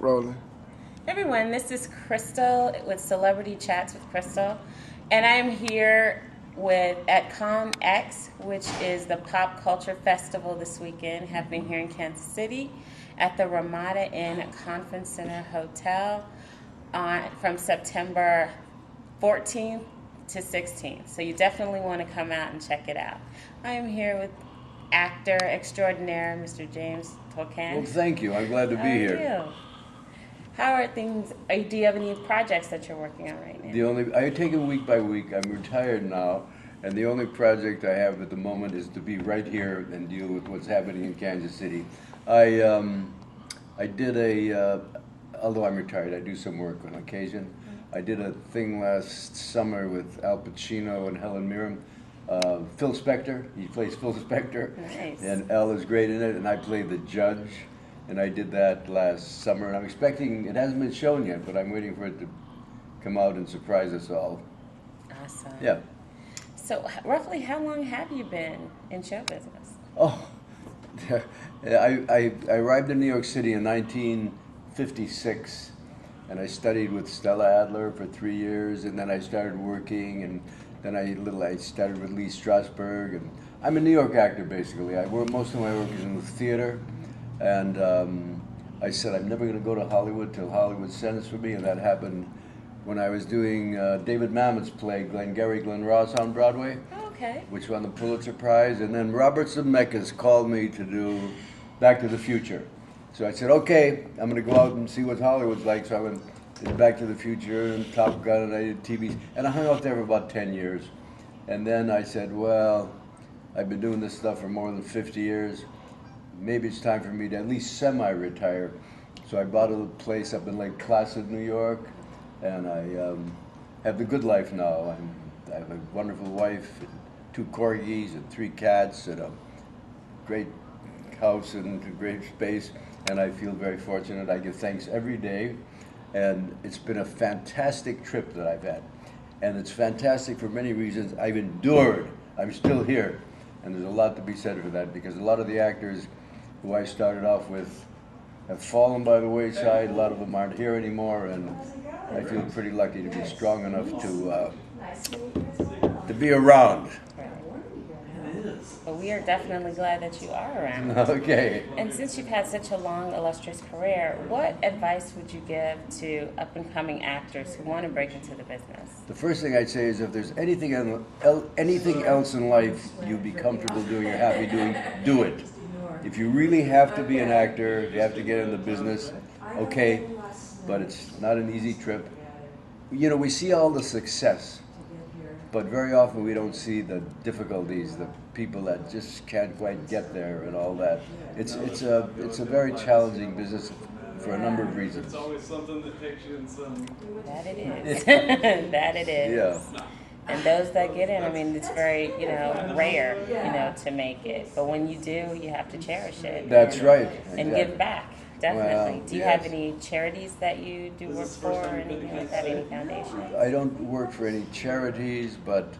Rolling. Everyone, this is Crystal with Celebrity Chats with Crystal, and I am here at ConX, which is the pop culture festival this weekend, happening here in Kansas City at the Ramada Inn Conference Center Hotel from September 14th to 16th. So you definitely want to come out and check it out. I am here with actor extraordinaire, Mr. James Tolkan. Well, thank you. I'm glad to be here. How are you? How are things? Do you have any projects that you're working on right now? I take it week by week. I'm retired now, and the only project I have at the moment is to be right here and deal with what's happening in Kansas City. I did although I'm retired, I do some work on occasion. I did a thing last summer with Al Pacino and Helen Mirren. Phil Spector, he plays Phil Spector, Nice. and Al is great in it, and I played the judge. And I did that last summer, and I'm expecting, it hasn't been shown yet, but I'm waiting for it to come out and surprise us all. Awesome. Yeah. So, roughly how long have you been in show business? Oh, I arrived in New York City in 1956, and I studied with Stella Adler for 3 years, and then I started working, and then I started with Lee Strasberg, and I'm a New York actor, basically. Most of my work is in the theater. And I said, I'm never going to go to Hollywood till Hollywood sends for me, and that happened when I was doing David Mamet's play, Glengarry Glen Ross on Broadway, Okay. which won the Pulitzer Prize, and then Robert Zemeckis called me to do Back to the Future. So I said, okay, I'm going to go out and see what Hollywood's like. So I went to Back to the Future and Top Gun, and I did TV, and I hung out there for about 10 years. And then I said, well, I've been doing this stuff for more than 50 years. Maybe it's time for me to at least semi-retire. So I bought a place up in Lake Placid, New York, and I have the good life now. I have a wonderful wife, and 2 corgis, and 3 cats, and a great house and a great space, and I feel very fortunate. I give thanks every day, and it's been a fantastic trip that I've had. And it's fantastic for many reasons. I've endured. I'm still here. And there's a lot to be said for that, because a lot of the actors who I started off with have fallen by the wayside. A lot of them aren't here anymore, and I feel pretty lucky to be strong enough to be around. Well, we are definitely glad that you are around. Okay. And since you've had such a long, illustrious career, what advice would you give to up-and-coming actors who want to break into the business? The first thing I'd say is, if there's anything else in life you'd be comfortable doing, you're happy doing, do it. If you really have to be an actor, you have to get in the business, okay, but it's not an easy trip. You know, we see all the success, but very often we don't see the difficulties, the people that just can't quite get there and all that. It's a very challenging business for a number of reasons. It's always something that takes you in some... That it is. That it is. Yeah. And those that get in, I mean, it's very, rare, to make it. But when you do, you have to cherish it. That's right. And Exactly. give back, definitely. Well, do you yes. have any charities that you do work for or anything like that, any foundations? I don't work for any charities, but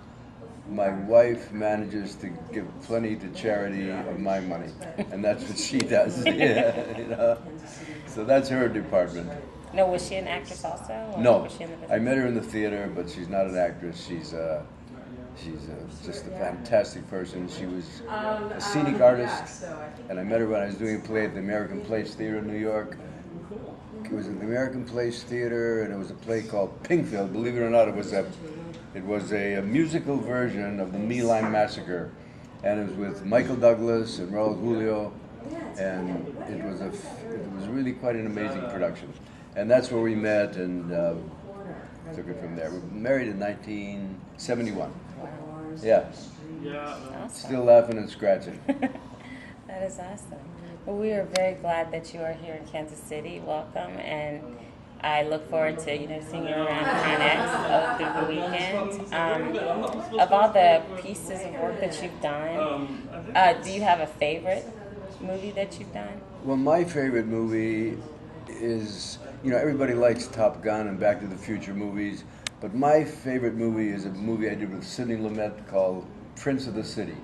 my wife manages to give plenty to charity of my money, and that's what she does. Yeah, So that's her department. No, was she an actress also? Or No, was she in the business? I met her in the theater, but she's not an actress. She's just a fantastic person. She was a scenic artist, and I met her when I was doing a play at the American Place Theater in New York. It was at the American Place Theater, and it was a play called Pinkfield. Believe it or not, it was a musical version of the My Lai Massacre, and it was with Michael Douglas and Raul Julio, and it was really quite an amazing production. And that's where we met, and took it from there. We were married in 1971. Yeah. Yeah. Awesome. Still laughing and scratching. That is awesome. Well, we are very glad that you are here in Kansas City. Welcome, and I look forward to seeing you around ConX through the weekend. Of all the pieces of work that you've done, do you have a favorite movie that you've done? Well, my favorite movie is, everybody likes Top Gun and Back to the Future movies, but my favorite movie is a movie I did with Sidney Lumet called Prince of the City.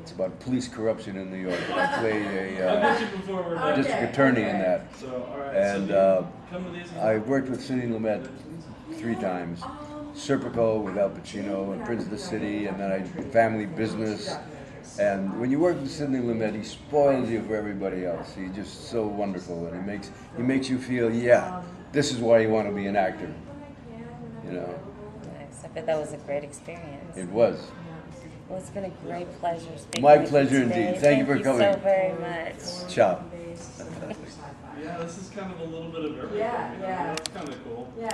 It's about police corruption in New York. I play I'll a get you before we're done. district attorney in that. So, all right. And so come to these. I worked with Sidney Lumet 3 times. Serpico with Al Pacino and Prince of the City, and then I did Family Business. And when you work with Sidney Lumet, he spoils you for everybody else. He's just so wonderful, and he makes you feel, yeah, this is why you want to be an actor. You know, Nice. I bet that was a great experience. it was. Well, it's been a great pleasure speaking My with pleasure you today. indeed. Thank you for coming. so very much. Ciao. Yeah, this is kind of a little bit of everything. Yeah, you know, yeah. That's kind of cool. Yeah.